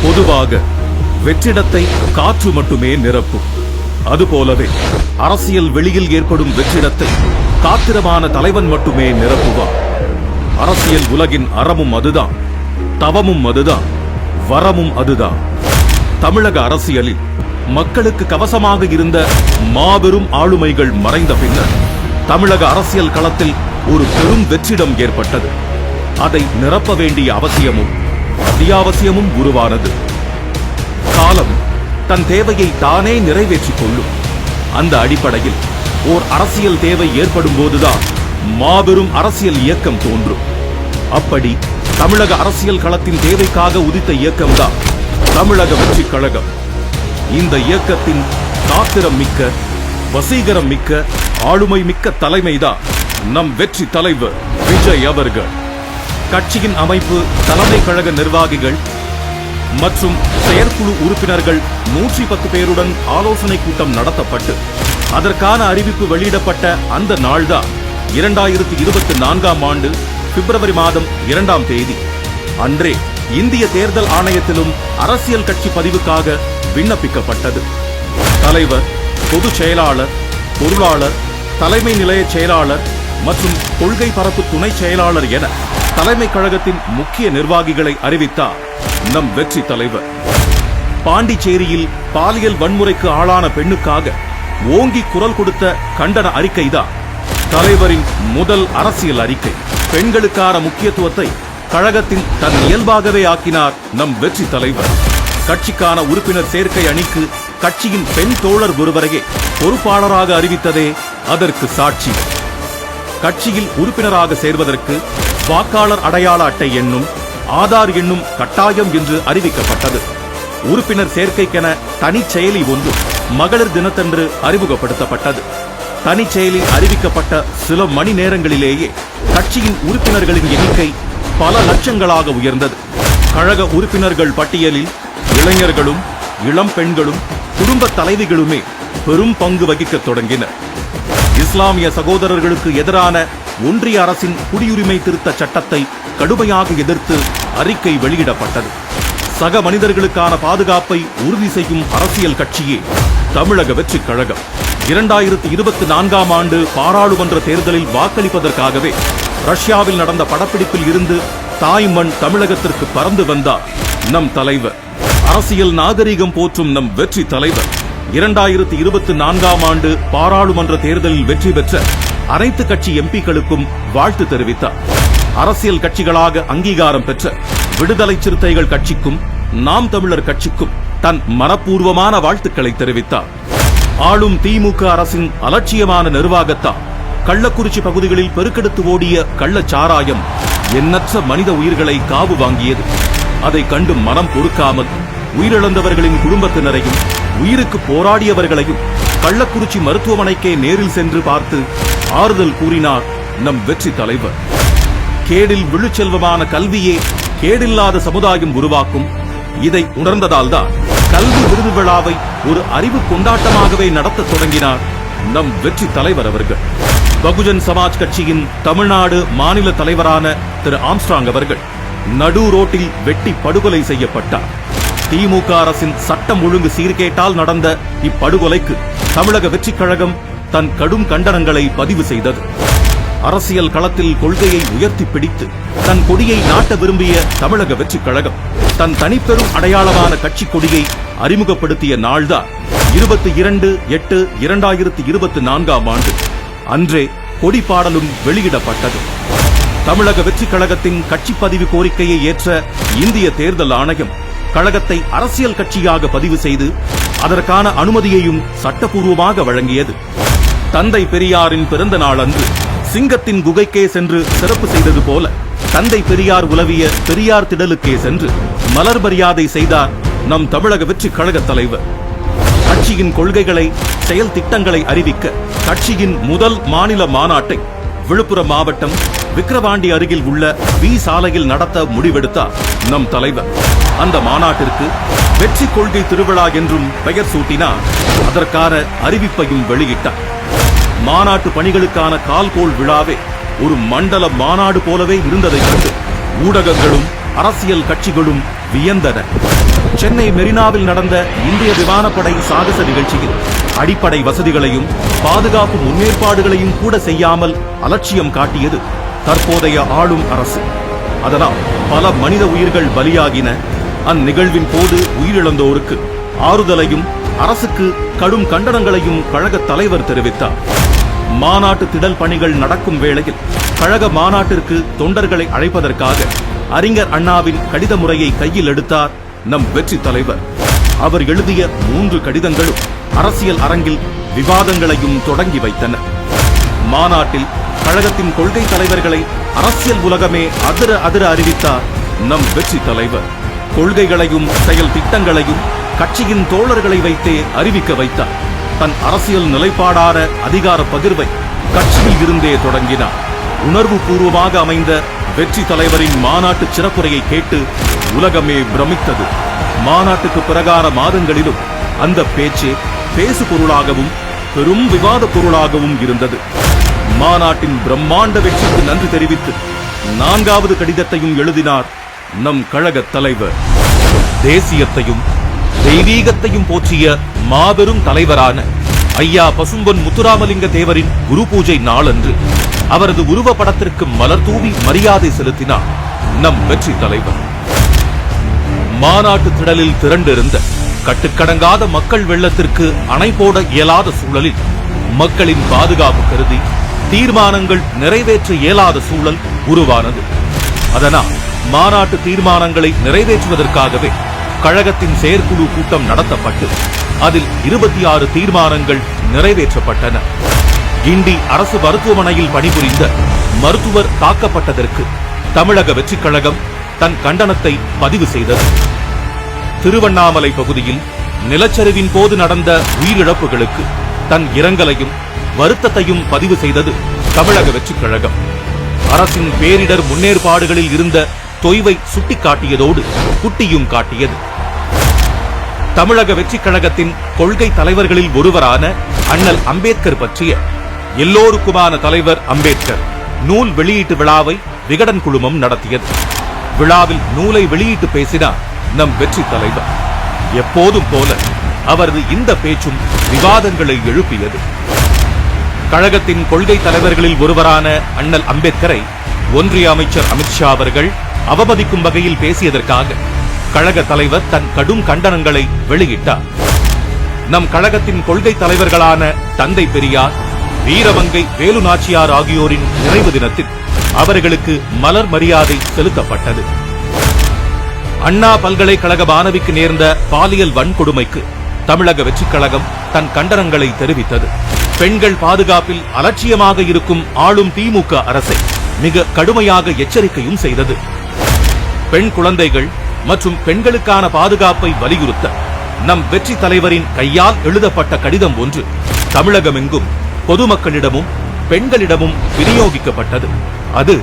பொதுவாக வெற்றிடத்தை காற்று மட்டுமே நிரப்பும். அதுபோலவே அரசியல் வெளியில் ஏற்படும் வெற்றிடத்தை காத்திரமான தலைவன் மட்டுமே நிரப்புவார். அரசியல் உலகின் அறமும் அதுதான், தவமும் அதுதான், வரமும் அதுதான். தமிழக அரசியலில் மக்களுக்கு கவசமாக இருந்த மாபெரும் ஆளுமைகள் மறைந்த பின்னர் தமிழக அரசியல் களத்தில் ஒரு பெரும் வெற்றிடம் ஏற்பட்டது. அதை நிரப்ப வேண்டிய அவசியமும் அத்தியாவசியமும் உருவானது. காலம் தன் தேவையை தானே நிறைவேற்றிக் கொள்ளும். அந்த அடிப்படையில் ஓர் அரசியல் தேவை ஏற்படும் போதுதான் மாபெரும் அரசியல் இயக்கம் தோன்றும். அப்படி தமிழக அரசியல் களத்தின் தேவைக்காக உதித்த இயக்கம்தான் தமிழக வெற்றி கழகம். இந்த இயக்கத்தின் காத்திரம் மிக்க, வசீகரம் மிக்க, ஆளுமை மிக்க தலைமைதான் நம் வெற்றி தலைவர் விஜய் அவர்கள். கட்சியின் அமைப்பு, தலைமை கழக நிர்வாகிகள் மற்றும் செயற்குழு உறுப்பினர்கள் 110 பேருடன் ஆலோசனை கூட்டம் நடத்தப்பட்டு அதற்கான அறிவிப்பு வெளியிடப்பட்ட அந்த நாள்தான் 2024ஆம் ஆண்டு பிப்ரவரி மாதம் 2ஆம் தேதி. அன்றே இந்திய தேர்தல் ஆணையத்திலும் அரசியல் கட்சி பதிவுக்காக விண்ணப்பிக்கப்பட்டது. தலைவர், பொதுச் செயலாளர், பொருளாளர், தலைமை நிலைய செயலாளர் மற்றும் கொள்கை பரப்பு துணை செயலாளர் என தலைமை கழகத்தின் முக்கிய நிர்வாகிகளை அறிவித்தார் நம் வெற்றி தலைவர். பாண்டிச்சேரியில் பாலியல் வன்முறைக்கு ஆளான பெண்ணுக்காக ஓங்கி குரல் கொடுத்த கண்டன அறிக்கைதான் தலைவரின் முதல் அரசியல் அறிக்கை. பெண்களுக்கான முக்கியத்துவத்தை கழகத்தின் தன் இயல்பாகவே ஆக்கினார் நம் வெற்றி தலைவர். கட்சிக்கான உறுப்பினர் சேர்க்கை அணிக்கு கட்சியின் பெண் தோழர் ஒருவரையே பொறுப்பாளராக அறிவித்ததே அதற்கு சாட்சி. கட்சியில் உறுப்பினராக சேர்வதற்கு வாக்காளர் அடையாள அட்டை எண்ணும் ஆதார் எண்ணும் கட்டாயம் என்று அறிவிக்கப்பட்டது. உறுப்பினர் சேர்க்கைக்கென தனி செயலி ஒன்று மகளிர் தினத்தன்று அறிமுகப்படுத்தப்பட்டது. தனி செயலில் அறிவிக்கப்பட்ட சில மணி நேரங்களிலேயே கட்சியின் உறுப்பினர்களின் எண்ணிக்கை பல லட்சங்களாக உயர்ந்தது. கழக உறுப்பினர்கள் பட்டியலில் இளைஞர்களும் இளம் பெண்களும் குடும்ப தலைவிகளுமே பெரும் பங்கு வகிக்க தொடங்கினர். இஸ்லாமிய சகோதரர்களுக்கு எதிரான ஒன்றிய அரசின் குடியுரிமை திருத்த சட்டத்தை கடுமையாக எதிர்த்து அறிக்கை வெளியிடப்பட்டது. சக மனிதர்களுக்கான பாதுகாப்பை உறுதி செய்யும் அரசியல் கட்சியே தமிழக வெற்றி கழகம். 2024ஆம் ஆண்டு பாராளுமன்ற தேர்தலில் வாக்களிப்பதற்காகவே ரஷ்யாவில் நடந்த படப்பிடிப்பில் இருந்து தாய்மண் தமிழகத்திற்கு பறந்து வந்தார் நம் தலைவர். அரசியல் நாகரிகம் போற்றும் நம் வெற்றி தலைவர் 2024ஆம் ஆண்டு பாராளுமன்ற தேர்தலில் வெற்றி பெற்ற அனைத்து கட்சி எம்பிக்களுக்கும் வாழ்த்து தெரிவித்தார். அரசியல் கட்சிகளாக அங்கீகாரம் பெற்ற விடுதலை சிறுத்தைகள் கட்சிக்கும் நாம் தமிழர் கட்சிக்கும் தன் மனப்பூர்வமான வாழ்த்துக்களை தெரிவித்தார். ஆளும் திமுக அரசின் அலட்சியமான நிர்வாகத்தால் கள்ளக்குறிச்சி பகுதிகளில் பெருக்கெடுத்து ஓடிய கள்ளச்சாராயம் எண்ணற்ற மனித உயிர்களை காவு வாங்கியது. அதை கண்டு மனம் பொறுக்காமல் உயிரிழந்தவர்களின் குடும்பத்தினரையும் உயிருக்கு போராடியவர்களையும் கள்ளக்குறிச்சி மருத்துவமனைக்கே நேரில் சென்று பார்த்து ஆறுதல் கூறினார் நம் வெற்றி தலைவர். கேடில் விழுச்செல்வமான கல்வியே கேடில்லாத சமுதாயம் உருவாக்கும். இதை உணர்ந்ததால்தான் கல்வி விருது விழாவை ஒரு அறிவு கொண்டாட்டமாகவே நடத்த தொடங்கினார் நம் வெற்றி தலைவர் அவர்கள். பகுஜன் சமாஜ் கட்சியின் தமிழ்நாடு மாநில தலைவரான திரு ஆம்ஸ்ட்ராங் அவர்கள் நடு ரோட்டில் வெட்டி படுகொலை செய்யப்பட்டார். திமுக அரசின் சட்டம் ஒழுங்கு சீர்கேட்டால் நடந்த இப்படுகொலைக்கு தமிழக வெற்றி கழகம் தன் கடும் கண்டனங்களை பதிவு செய்தது. அரசியல் களத்தில் கொள்கையை உயர்த்தி பிடித்து தன் கொடியை நாட்ட விரும்பிய தமிழக வெற்றி கழகம் தன் தனிப்பெரும் அடையாளமான கட்சி கொடியை அறிமுகப்படுத்திய நாள்தான் 22/8/2024ஆம் ஆண்டு. அன்றே கொடி பாடலும் வெளியிடப்பட்டது. தமிழக வெற்றி கழகத்தின் கட்சி பதிவு கோரிக்கையை ஏற்ற இந்திய தேர்தல் ஆணையம் கழகத்தை அரசியல் கட்சியாக பதிவு செய்து அதற்கான அனுமதியையும் சட்டப்பூர்வமாக வழங்கியது. தந்தை பெரியாரின் பிறந்த நாள் அன்று சிங்கத்தின் குகைக்கே சென்று சிறப்பு செய்தது போல தந்தை பெரியார் உலவிய பெரியார் திடலுக்கே சென்று மலர் மரியாதை செய்தார் நம் தமிழக வெற்றி கழக தலைவர். கட்சியின் கொள்கைகளை, செயல் திட்டங்களை அறிவிக்க கட்சியின் முதல் மாநில மாநாட்டை விழுப்புரம் மாவட்டம் விக்கிரவாண்டி அருகில் உள்ள வி சாலையில் நடத்த முடிவெடுத்தார் நம் தலைவர். அந்த மாநாட்டிற்கு வெற்றி கொள்கை திருவிழா என்றும் பெயர் சூட்டினார். அதற்கான அறிவிப்பையும் வெளியிட்டார். மாநாட்டு பணிகளுக்கான கால்கோள் விழாவே ஒரு மண்டல மாநாடு போலவே இருந்ததை கண்டு ஊடகங்களும் அரசியல் கட்சிகளும் வியந்தன. சென்னை மெரினாவில் நடந்த இந்திய விமானப்படை சாகச நிகழ்ச்சியில் அடிப்படை வசதிகளையும் பாதுகாப்பு முன்னேற்பாடுகளையும் கூட செய்யாமல் அலட்சியம் காட்டியது தற்போதைய ஆளும் அரசு. அதனால் பல மனித உயிர்கள் பலியாகின. அந்நிகழ்வின் போது உயிரிழந்தோருக்கு ஆறுதலையும் அரசுக்கு கடும் கண்டனங்களையும் கழக தலைவர் தெரிவித்தார். மாநாட்டு திடல் பணிகள் நடக்கும் வேளையில் கழக மாநாட்டிற்கு தொண்டர்களை அழைப்பதற்காக அறிஞர் அண்ணாவின் கடித முறையை கையில் எடுத்தார் நம் வெற்றி தலைவர். அவர் எழுதிய 3 கடிதங்களும் அரசியல் அரங்கில் விவாதங்களையும் தொடங்கி வைத்தன. மாநாட்டில் கழகத்தின் கொள்கை தலைவர்களை அரசியல் உலகமே அதிர அறிவித்தார் நம் வெற்றி தலைவர். கொள்கைகளையும் செயல் திட்டங்களையும் கட்சியின் தோழர்களை வைத்தே அறிவிக்க வைத்தார். தன் அரசியல் நிலைப்பாடான அதிகார பகிர்வை கட்சியில் இருந்தே தொடங்கினார். உணர்வு பூர்வமாக அமைந்த வெற்றி தலைவரின் மாநாட்டு சிறப்புரையை கேட்டு உலகமே பிரமித்தது. மாநாட்டுக்கு பிறகான மாதங்களிலும் அந்த பேச்சே பேசு பொருளாகவும் பெரும் விவாத பொருளாகவும் இருந்தது. மாநாட்டின் பிரம்மாண்ட வெற்றிக்கு நன்றி தெரிவித்து 4வது கடிதத்தையும் எழுதினார் நம் கழக தலைவர். தேசியத்தையும் தெய்வீகத்தையும் போற்றிய மாபெரும் தலைவரான ஐயா பசும்பொன் முத்துராமலிங்க தேவரின் குரு பூஜை நாளன்று அவரது உருவப்படத்திற்கு மலர் தூவி மரியாதை செலுத்தினார் நம் வெற்றி தலைவர். மாநாட்டு திடலில் திரண்டிருந்த கட்டுக்கடங்காத மக்கள் வெள்ளத்திற்கு அணை போட இயலாத சூழலில் மக்களின் பாதுகாப்பு கருதி தீர்மானங்கள் நிறைவேற்ற இயலாத சூழல் உருவானது. அதனால் மாநாட்டு தீர்மானங்களை நிறைவேற்றுவதற்காகவே கழகத்தின் செயற்குழு கூட்டம் நடத்தப்பட்டு அதில் 26 தீர்மானங்கள் நிறைவேற்றப்பட்டன. கிண்டி அரசு மருத்துவமனையில் பணிபுரிந்த மருத்துவர் தாக்கப்பட்டதற்கு தமிழக வெற்றிக் கழகம் தன் கண்டனத்தை பதிவு செய்தது. திருவண்ணாமலை பகுதியில் நிலச்சரிவின் போது நடந்த உயிரிழப்புகளுக்கு தன் இரங்கலையும் வருத்தத்தையும் பதிவு செய்தது தமிழக வெற்றிக் கழகம். அரசின் பேரிடர் முன்னேற்பாடுகளில் இருந்த தொய்வை சுட்டிக்காட்டியதோடு குட்டியும் காட்டியது. தமிழக வெற்றிக் கழகத்தின் கொள்கை தலைவர்களில் ஒருவரான அண்ணல் அம்பேத்கர் பற்றிய எல்லோருக்குமான தலைவர் அம்பேத்கர் நூல் வெளியீட்டு விழாவை விகடன் குழுமம் நடத்தியது. விழாவில் நூலை வெளியிட்டு பேசினார் நம் வெற்றி தலைவர். எப்போதும் போல அவரது இந்த பேச்சும் விவாதங்களை எழுப்பியது. கழகத்தின் கொள்கை தலைவர்களில் ஒருவரான அண்ணல் அம்பேத்கரை ஒன்றிய அமைச்சர் அமித்ஷா அவர்கள் அவமதிக்கும் வகையில் பேசியதற்காக கழக தலைவர் தன் கடும் கண்டனங்களை வெளியிட்டார். நம் கழகத்தின் கொள்கை தலைவர்களான தந்தை பெரியார், வீரமங்கை வேலு நாச்சியார் ஆகியோரின் நிறைவு தினத்தில் அவர்களுக்கு மலர் மரியாதை செலுத்தப்பட்டது. அண்ணா பல்கலைக்கழக மாணவிக்கு நேர்ந்த பாலியல் வன்கொடுமைக்கு தமிழக வெற்றிக் கழகம் தன் கண்டனங்களை தெரிவித்தது. பெண்கள் பாதுகாப்பில் அலட்சியமாக இருக்கும் ஆளும் திமுக அரசை மிக கடுமையாக எச்சரிக்கையும் செய்தது. பெண் குழந்தைகள் மற்றும் பெண்களுக்கான பாதுகாப்பை வலியுறுத்த நம் வெற்றி தலைவரின் கையால் எழுதப்பட்ட கடிதம் ஒன்று தமிழகமெங்கும் பொதுமக்களிடமும் பெண்களிடமும் விநியோகிக்கப்பட்டது. அது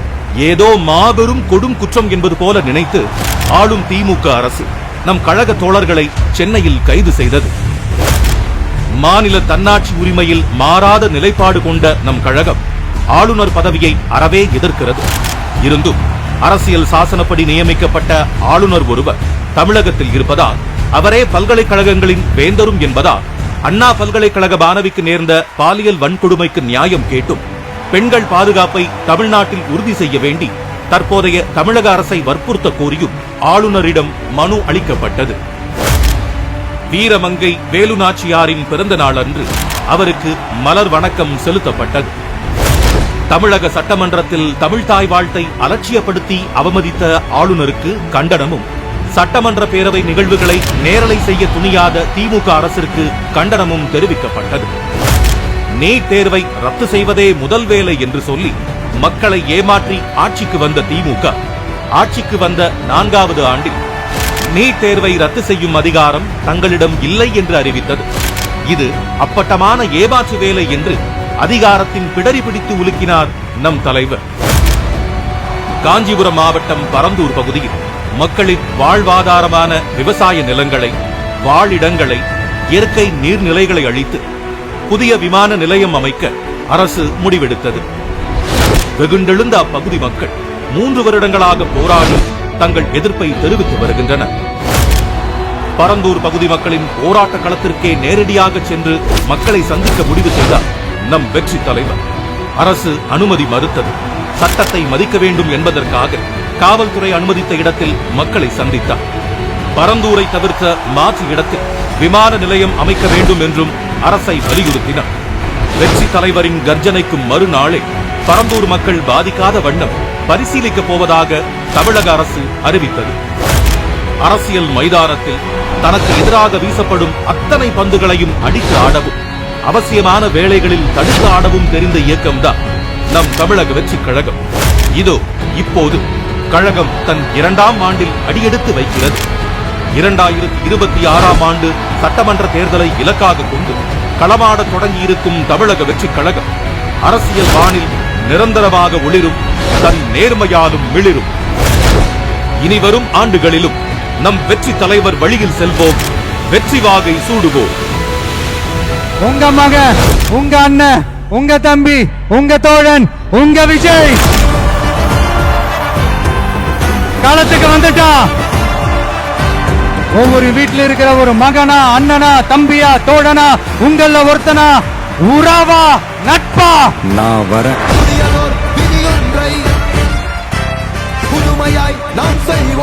ஏதோ மாபெரும் கொடும் குற்றம் என்பது போல நினைத்து ஆளும் திமுக அரசு நம் கழக தோழர்களை சென்னையில் கைது செய்தது. மாநில தன்னாட்சி உரிமையில் மாறாத நிலைப்பாடு கொண்ட நம் கழகம் ஆளுநர் பதவியை அறவே எதிர்க்கிறது. இருந்தும் அரசியல் சாசனப்படி நியமிக்கப்பட்ட ஆளுநர் ஒருவர் தமிழகத்தில் இருப்பதால் அவரே பல்கலைக்கழகங்களின் வேந்தரும் என்பதால் அண்ணா பல்கலைக்கழக மாணவிக்கு நேர்ந்த பாலியல் வன்கொடுமைக்கு நியாயம் கேட்டும் பெண்கள் பாதுகாப்பை தமிழ்நாட்டில் உறுதி செய்ய வேண்டி தற்போதைய தமிழக அரசை வற்புறுத்த கோரியும் ஆளுநரிடம் மனு அளிக்கப்பட்டது. வீரமங்கை வேலு நாச்சியாரின் பிறந்த நாள் அன்று அவருக்கு மலர் வணக்கம் செலுத்தப்பட்டது. தமிழக சட்டமன்றத்தில் தமிழ்தாய் வாழ்த்தை அலட்சியப்படுத்தி அவமதித்த ஆளுநருக்கு கண்டனமும், சட்டமன்ற பேரவை நிகழ்வுகளை நேரலை செய்ய துணியாத திமுக அரசிற்கு கண்டனமும் தெரிவிக்கப்பட்டது. நீட் தேர்வை ரத்து செய்வதே முதல் வேலை என்று சொல்லி மக்களை ஏமாற்றி ஆட்சிக்கு வந்த திமுக ஆட்சிக்கு வந்த 4வது ஆண்டில் நீட் தேர்வை ரத்து செய்யும் அதிகாரம் தங்களிடம் இல்லை என்று அறிவித்தது. இது அப்பட்டமான ஏமாற்று வேலை என்று அதிகாரத்தின் பிடரி பிடித்து உலுக்கினார் நம் தலைவர். காஞ்சிபுரம் மாவட்டம் பரந்தூர் பகுதியில் மக்களின் வாழ்வாதாரமான விவசாய நிலங்களை, வாழிடங்களை, இயற்கை நீர்நிலைகளை அழித்து புதிய விமான நிலையம் அமைக்க அரசு முடிவெடுத்தது. வெகுண்டெழுந்த அப்பகுதி மக்கள் 3 வருடங்களாக போராடி தங்கள் எதிர்ப்பை தெரிவித்து வருகின்றனர். பரந்தூர் பகுதி மக்களின் போராட்ட களத்திற்கே நேரடியாக சென்று மக்களை சந்திக்க முடிவு செய்தார் நம் வெற்றி தலைவர். அரசு அனுமதி மறுத்தது. சட்டத்தை மதிக்க வேண்டும் என்பதற்காக காவல்துறை அனுமதித்த இடத்தில் மக்களை சந்தித்தார். பரந்தூரை தவிர்த்த மாற்று இடத்தில் விமான நிலையம் அமைக்க வேண்டும் என்றும் அரசை வலியுறுத்தினார். வெற்றி தலைவரின் கர்ஜனைக்கும் மறுநாளே பரந்தூர் மக்கள் பாதிக்காத வண்ணம் பரிசீலிக்கப் போவதாக தமிழக அரசு அறிவித்தது. அரசியல் மைதானத்தில் தனக்கு எதிராக வீசப்படும் அத்தனை பந்துகளையும் அடித்து ஆடவும் அவசியமான வேளைகளில் தடுத்து ஆடவும் தெரிந்த இயக்கம்தான் நம் தமிழக வெற்றி கழகம். இதோ இப்போது கழகம் தன் 2ஆம் ஆண்டில் அடியெடுத்து வைக்கிறது. 2026ஆம் ஆண்டு சட்டமன்ற தேர்தலை இலக்காக கொண்டு களமாட தொடங்கியிருக்கும் தமிழக வெற்றி கழகம் அரசியல் வானில் நிரந்தரமாக ஒளிரும், தன் நேர்மையாலும் மிளிரும். இனி வரும் ஆண்டுகளிலும் நம் வெற்றி தலைவர் வழியில் செல்வோம், வெற்றி வாகை சூடுவோம். உங்க மகன், உங்க அண்ணன், உங்க தம்பி, உங்க தோழன், உங்க விஜய் களத்துக்கு வந்துட்டா. ஒவ்வொரு வீட்டில் இருக்கிற ஒரு மகனா, அண்ணனா, தம்பியா, தோழனா, உங்கள ஒருத்தனா, உறவா, நட்பா நான் வரேன். புதுமையாய் நாம் செய்வோம்.